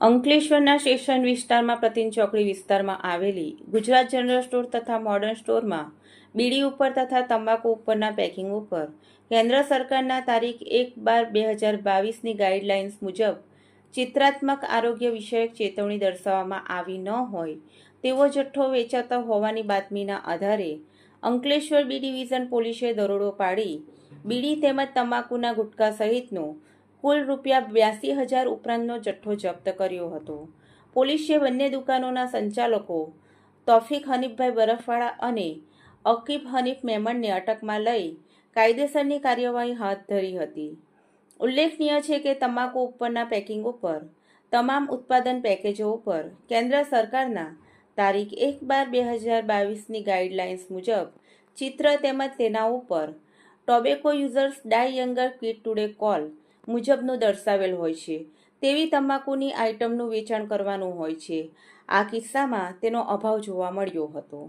અંકલેશ્વરના સ્ટેશન વિસ્તારમાં પ્રતિન ચોકડી વિસ્તારમાં આવેલી ગુજરાત જનરલ સ્ટોર તથા મોડર્ન સ્ટોરમાં બીડી ઉપર તથા તમાકુ ઉપરના પેકિંગ ઉપર કેન્દ્ર સરકારના તારીખ 1/12/2022ની ગાઈડલાઇન્સ મુજબ ચિત્રાત્મક આરોગ્ય વિષયક ચેતવણી દર્શાવવામાં આવી ન હોય તેવો જથ્થો વેચાતો હોવાની બાતમીના આધારે અંકલેશ્વર બી ડિવિઝન પોલીસે દરોડો પાડી બીડી તેમજ તમાકુના ગુટખા સહિતનો કુલ ₹82,000 ઉપરાંતનો જથ્થો જપ્ત કર્યો હતો। પોલીસે બંને દુકાનોના સંચાલકો તોફિક હનીફભાઈ બરફવાળા અને અકીબ હનીફ મેમણને અટકમાં લઈ કાયદેસરની કાર્યવાહી હાથ ધરી હતી। ઉલ્લેખનીય છે કે તમાકુ ઉપરના પેકિંગ ઉપર તમામ ઉત્પાદન પેકેજો ઉપર કેન્દ્ર સરકારના તારીખ 1/12/2022ની ગાઈડલાઇન્સ મુજબ ચિત્ર તેમજ તેના ઉપર ટોબેકો યુઝર્સ ડાઈ યંગર કિડ ટુડે કોલ મુજબનું દર્શાવેલ હોય છે તેવી તમાકુની આઇટમનું વેચાણ કરવાનું હોય છે। આ કિસ્સામાં તેનો અભાવ જોવા મળ્યો હતો।